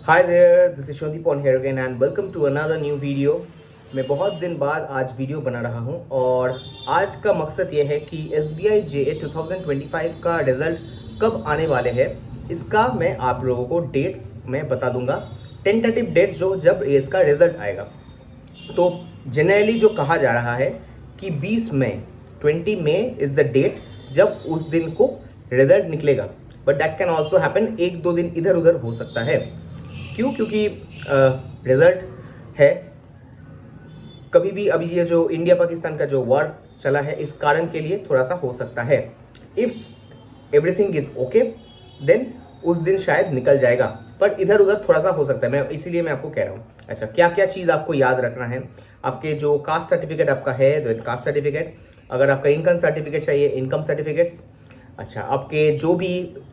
Hi there, this is Shondipon here again and welcome to another new video। मैं बहुत दिन बाद आज वीडियो बना रहा हूँ और आज का मकसद ये है कि SBI JA 2025 का रिज़ल्ट कब आने वाले हैं इसका मैं आप लोगों को डेट्स मैं बता दूंगा। टेंटेटिव डेट्स जो जब इसका रिज़ल्ट आएगा। तो जनरली जो कहा जा रहा है कि 20 मई 20 मई इज़ द डेट जब उस दिन को रिज़ल्ट निकलेगा। But that can also happen, एक दो दिन इधर उधर हो सकता है। क्यों? क्योंकि रिजल्ट है कभी भी। अभी ये जो इंडिया पाकिस्तान का जो वॉर चला है इस कारण के लिए थोड़ा सा हो सकता है। If everything is okay then उस दिन शायद निकल जाएगा, पर इधर उधर थोड़ा सा हो सकता है। इसीलिए मैं आपको कह रहा हूँ। अच्छा, क्या क्या चीज़ आपको याद रखना है। आपके जो कास्ट सर्टिफिकेट आपका है तो कास्ट सर्टिफिकेट, अगर आपका इनकम सर्टिफिकेट चाहिए इनकम सर्टिफिकेट्स। अच्छा, आपके जो भी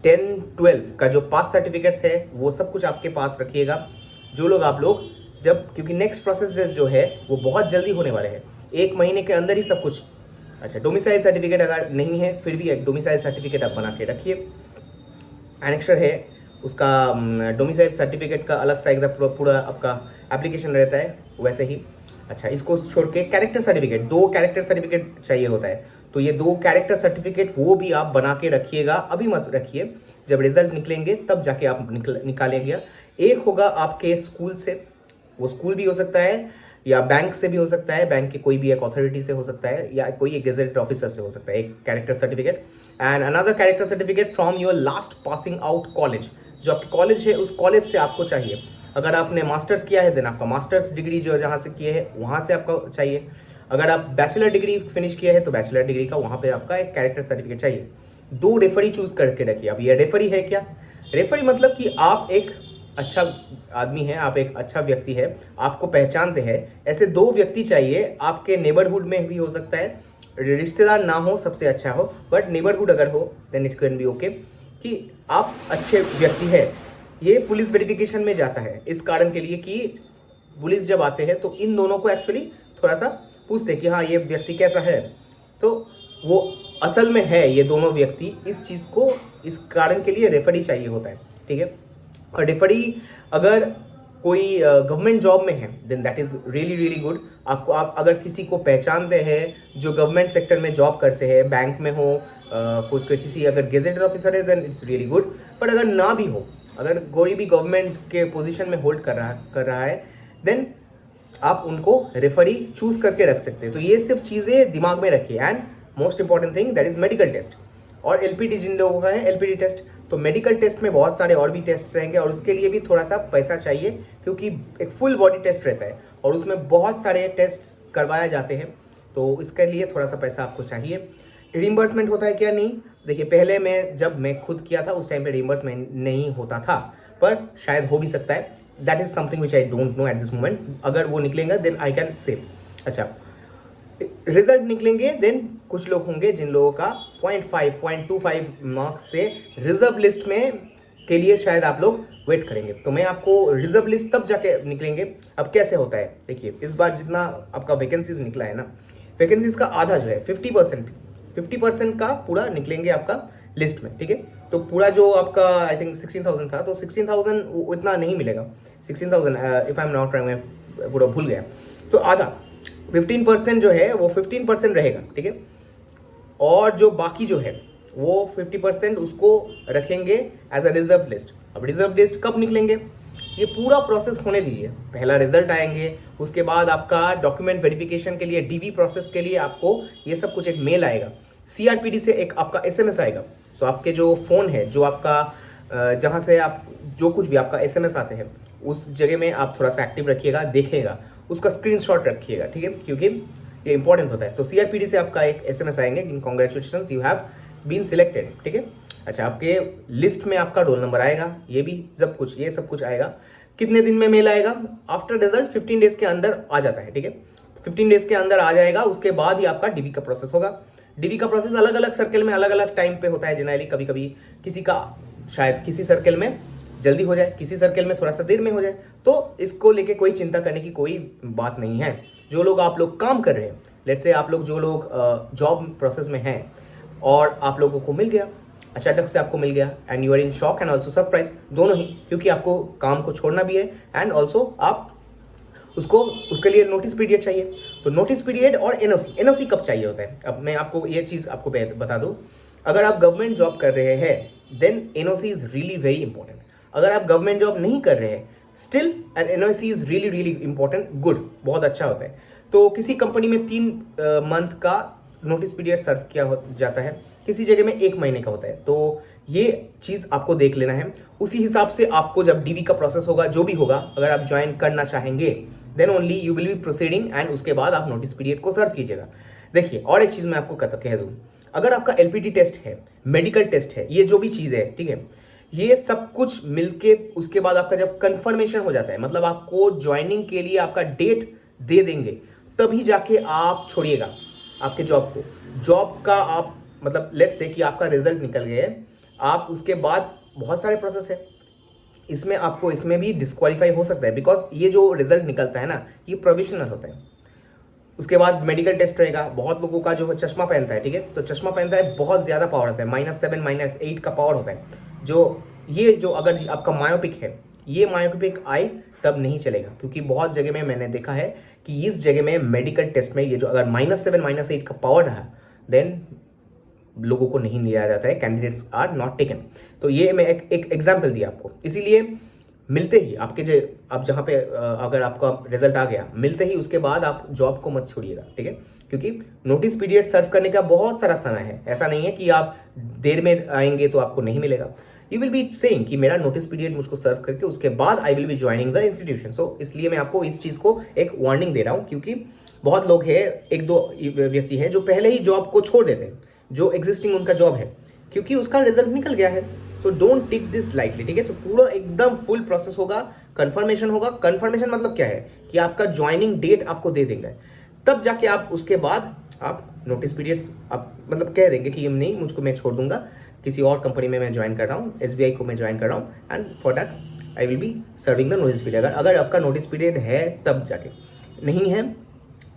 10-12 का जो पास सर्टिफिकेट्स है वो सब कुछ आपके पास रखिएगा। जो लोग आप लोग जब, क्योंकि नेक्स्ट प्रोसेस जो है वो बहुत जल्दी होने वाले हैं, 1 महीने के अंदर ही सब कुछ। अच्छा, डोमिसाइल सर्टिफिकेट अगर नहीं है फिर भी एक डोमिसाइल सर्टिफिकेट आप बना के रखिए। एनेक्शर है उसका, डोमिसाइल सर्टिफिकेट का अलग सा एकदम पूरा आपका एप्लीकेशन रहता है वैसे ही। अच्छा, इसको छोड़ के कैरेक्टर सर्टिफिकेट, 2 कैरेक्टर सर्टिफिकेट चाहिए होता है। तो ये 2 कैरेक्टर सर्टिफिकेट वो भी आप बना के रखिएगा, अभी मत रखिए, जब रिजल्ट निकलेंगे तब जाके आप निकालेंगे। एक होगा आपके स्कूल से, वो स्कूल भी हो सकता है या बैंक से भी हो सकता है, बैंक के कोई भी एक अथॉरिटी से हो सकता है या कोई एक गेजेटेड ऑफिसर से हो सकता है, एक character certificate. And another character certificate from your last passing out college, जो आपके कॉलेज है उस कॉलेज से आपको चाहिए। अगर आपने मास्टर्स किया है देन आपका मास्टर्स डिग्री जो जहाँ से किए है वहाँ से आपको चाहिए। अगर आप बैचलर डिग्री फिनिश किया है तो बैचलर डिग्री का वहाँ पे आपका एक कैरेक्टर सर्टिफिकेट चाहिए। 2 रेफरी चूज करके रखिए। अब ये रेफरी है क्या? रेफरी मतलब कि आप एक अच्छा आदमी है, आप एक अच्छा व्यक्ति है, आपको पहचानते हैं। ऐसे 2 व्यक्ति चाहिए, आपके नेबरहुड में भी हो सकता है, रिश्तेदार ना हो सबसे अच्छा हो, बट नेबरहुड अगर हो then it can be okay, कि आप अच्छे व्यक्ति है। ये पुलिस वेरिफिकेशन में जाता है इस कारण के लिए कि पुलिस जब आते हैं तो इन दोनों को एक्चुअली थोड़ा सा पूछते हैं कि हाँ ये व्यक्ति कैसा है, तो वो असल में है ये दोनों व्यक्ति, इस चीज़ को इस कारण के लिए रेफरी चाहिए होता है। ठीक है, और रेफरी अगर कोई गवर्नमेंट जॉब में है then that is really really good. आपको, आप अगर किसी को पहचानते हैं जो गवर्नमेंट सेक्टर में जॉब करते हैं, बैंक में हो, कोई किसी अगर गेजेटेड ऑफिसर है देन इट्स रियली गुड। पर अगर ना भी हो, अगर कोई भी गवर्नमेंट के पोजीशन में होल्ड कर रहा है देन आप उनको रेफरी चूज करके रख सकते हैं। तो ये सब चीज़ें दिमाग में रखिए। And most important thing that is medical test और एलपीटी, जिन लोगों का है एलपीटी टेस्ट। तो मेडिकल टेस्ट में बहुत सारे और भी टेस्ट रहेंगे और उसके लिए भी थोड़ा सा पैसा चाहिए, क्योंकि एक फुल बॉडी टेस्ट रहता है और उसमें बहुत सारे टेस्ट करवाए जाते हैं, तो इसके लिए थोड़ा सा पैसा आपको चाहिए। रिम्बर्समेंट होता है क्या? नहीं। देखिए, पहले जब मैं खुद किया था उस टाइम पे रिम्बर्समेंट नहीं होता था, पर शायद हो भी सकता है। That is something which I don't know at this moment. अगर वो निकलेगा देन आई कैन से। अच्छा, रिजल्ट निकलेंगे देन कुछ लोग होंगे जिन लोगों का 0.25 मार्क्स से रिजर्व लिस्ट में के लिए शायद आप लोग वेट करेंगे। तो मैं आपको रिजर्व लिस्ट तब जाके निकलेंगे। अब कैसे होता है देखिए, इस बार जितना आपका वैकेंसीज निकला है ना, वैकेंसीज का आधा जो है 50% का पूरा निकलेंगे आपका लिस्ट में। ठीक है, तो पूरा जो आपका आई थिंक 16,000 था, तो 16,000 इतना नहीं मिलेगा। 16,000 if I am not wrong, मैं पूरा भूल गया। तो आधा 15% जो है वो 15% रहेगा। ठीक है, और जो बाकी जो है वो 50% उसको रखेंगे एज अ रिजर्व लिस्ट। अब रिजर्व लिस्ट कब निकलेंगे? ये पूरा प्रोसेस होने दीजिए। पहला रिजल्ट आएंगे, उसके बाद आपका डॉक्यूमेंट वेरिफिकेशन के लिए डीवी प्रोसेस के लिए आपको ये सब कुछ एक मेल आएगा, सीआरपीडी से एक आपका एसएमएस आएगा। सो आपके जो फ़ोन है, जो आपका जहाँ से आप जो कुछ भी आपका एसएमएस आते हैं उस जगह में आप थोड़ा सा एक्टिव रखिएगा, देखिएगा, उसका स्क्रीनशॉट रखिएगा। ठीक है, क्योंकि ये इंपॉर्टेंट होता है। तो सीआरपीडी से आपका एक एसएमएस आएंगे कि congratulations you have been selected. ठीक है, अच्छा, आपके लिस्ट में आपका रोल नंबर आएगा, ये भी सब कुछ, ये सब कुछ आएगा। कितने दिन में मेल आएगा? आफ्टर रिजल्ट 15 डेज के अंदर आ जाता है। ठीक है, 15 डेज के अंदर आ जाएगा, उसके बाद ही आपका डीवी का प्रोसेस होगा। डीवी का प्रोसेस अलग अलग सर्कल में अलग अलग टाइम पे होता है जनरली। कभी कभी किसी का शायद किसी सर्कल में जल्दी हो जाए, किसी सर्कल में थोड़ा सा देर में हो जाए, तो इसको लेके कोई चिंता करने की कोई बात नहीं है। जो लोग आप लोग काम कर रहे हैं, लेट्स से आप लोग जो लोग जॉब प्रोसेस में हैं और आप लोगों को मिल गया, अचानक से आपको मिल गया and you are in shock and also surprise, दोनों ही, क्योंकि आपको काम को छोड़ना भी है एंड ऑल्सो आप उसको उसके लिए नोटिस पीरियड चाहिए। तो नोटिस पीरियड और एनओसी कब चाहिए होता है, अब मैं आपको ये चीज़ आपको बता दूँ। अगर आप गवर्नमेंट जॉब कर रहे हैं then NOC is really very important. अगर आप गवर्नमेंट जॉब नहीं कर रहे हैं still an NOC is really really important, good, बहुत अच्छा होता है। तो किसी कंपनी में 3 मंथ का नोटिस पीरियड सर्व किया हो जाता है, किसी जगह में 1 महीने का होता है। तो ये चीज़ आपको देख लेना है। उसी हिसाब से आपको जब डीवी का प्रोसेस होगा, जो भी होगा, अगर आप ज्वाइन करना चाहेंगे then only you will be proceeding and उसके बाद आप नोटिस पीरियड को सर्व कीजिएगा। देखिए, और एक चीज़ मैं आपको कह दूँ, अगर आपका एलपीटी टेस्ट है, मेडिकल टेस्ट है, ये जो भी चीज़ है, ठीक है, ये सब कुछ मिलके उसके बाद आपका जब कंफर्मेशन हो जाता है, मतलब आपको ज्वाइनिंग के लिए आपका डेट दे देंगे, तभी जाके आप छोड़िएगा आपके जॉब को। जॉब का आप मतलब लेट्स से कि आपका रिजल्ट निकल गया है, आप उसके बाद बहुत सारे प्रोसेस है, इसमें आपको इसमें भी डिस्क्वालीफाई हो सकता है, बिकॉज ये जो रिजल्ट निकलता है ना, ये प्रोविजनल होता है। उसके बाद मेडिकल टेस्ट रहेगा। बहुत लोगों का जो चश्मा पहनता है, ठीक है, तो चश्मा पहनता है, बहुत ज़्यादा पावर होता है, -7 -8 का पावर होता है। जो अगर आपका मायोपिक है, ये मायोपिक आए तब नहीं चलेगा, क्योंकि बहुत जगह में मैंने देखा है कि इस जगह में मेडिकल टेस्ट में ये जो अगर -7 -8 का पावर रहा देन लोगों को नहीं लिया जाता है, कैंडिडेट्स आर नॉट टेकन। तो ये मैं एक एग्जाम्पल दिया आपको। इसीलिए मिलते ही आप जहाँ पे अगर आपका रिजल्ट आ गया, मिलते ही उसके बाद आप जॉब को मत छोड़िएगा, ठीक है, क्योंकि नोटिस पीरियड सर्व करने का बहुत सारा समय है। ऐसा नहीं है कि आप देर में आएंगे तो आपको नहीं मिलेगा। यू विल बी सेइंग कि मेरा नोटिस पीरियड मुझको सर्व करके उसके बाद I will be joining the institution. So इसलिए मैं आपको इस चीज़ को एक वार्निंग दे रहा हूँ, क्योंकि बहुत लोग हैं, 1-2 व्यक्ति हैं जो पहले ही जॉब को छोड़ देते हैं, जो एग्जिस्टिंग उनका जॉब है, क्योंकि उसका रिजल्ट निकल गया है। तो डोंट टेक दिस लाइटली, ठीक है। तो पूरा एकदम फुल प्रोसेस होगा, कंफर्मेशन होगा। कंफर्मेशन मतलब क्या है कि आपका ज्वाइनिंग डेट आपको दे देंगे, तब जाके आप उसके बाद आप नोटिस पीरियड्स आप मतलब कह देंगे कि नहीं, मुझको मैं छोड़ दूंगा, किसी और कंपनी में मैं ज्वाइन कर रहा हूँ, एसबीआई को मैं ज्वाइन कर रहा हूँ, and for that I will B serving the notice period. अगर आपका नोटिस पीरियड है तब जाके, नहीं है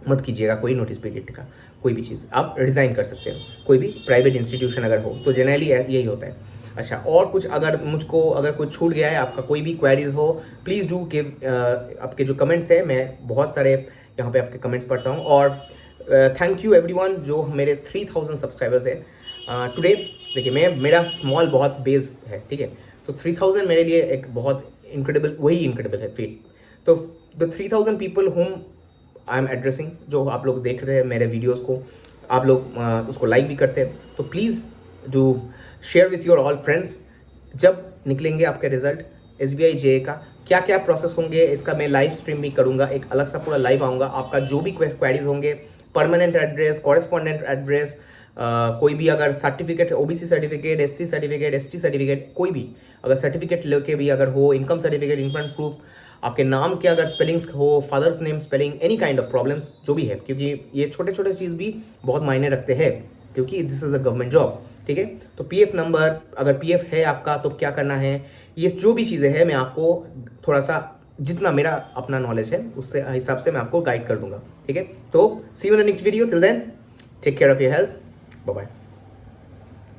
मत कीजिएगा कोई नोटिस पीरियड का कोई भी चीज़, आप रिज़ाइन कर सकते हो। कोई भी प्राइवेट इंस्टीट्यूशन अगर हो तो जनरली यही होता है। अच्छा, और कुछ अगर कुछ छूट गया है, आपका कोई भी क्वेरीज हो, प्लीज़ डू गिव। आपके जो कमेंट्स है, मैं बहुत सारे यहाँ पे आपके कमेंट्स पढ़ता हूँ। और थैंक यू एवरीवन जो मेरे 3000 सब्सक्राइबर्स है टुडे। देखिए, मेरा स्मॉल बहुत बेस है, ठीक है, तो 3000 मेरे लिए एक बहुत इनक्रेडिबल है फीट। तो the 3000 people whom I am addressing, जो आप लोग देख रहे हैं मेरे वीडियोस को, आप लोग उसको लाइक भी करते हैं, तो please do share with your all friends. जब निकलेंगे आपके रिजल्ट एसबीआई जेए का, क्या क्या प्रोसेस होंगे, इसका मैं लाइव स्ट्रीम भी करूंगा, एक अलग सा पूरा लाइव आऊँगा। आपका जो भी क्वेरीज होंगे, परमानेंट एड्रेस, कॉरेस्पॉन्डेंट एड्रेस, कोई भी अगर certificate, OBC certificate, SC certificate, ST certificate, कोई भी अगर सर्टिफिकेट लेके भी अगर हो, इनकम सर्टिफिकेट, इनकम प्रूफ, आपके नाम के अगर स्पेलिंग्स हो, father's name spelling, any kind of problems जो भी है, क्योंकि ये छोटे छोटे चीज़ भी बहुत मायने रखते हैं, क्योंकि this is a government job, ठीक है। तो पीएफ नंबर, अगर पीएफ है आपका तो क्या करना है, ये जो भी चीज़ें हैं मैं आपको थोड़ा सा जितना मेरा अपना नॉलेज है उससे हिसाब से मैं आपको गाइड कर दूंगा, ठीक है। तो see you in the next video, till then take care of your health, bye bye.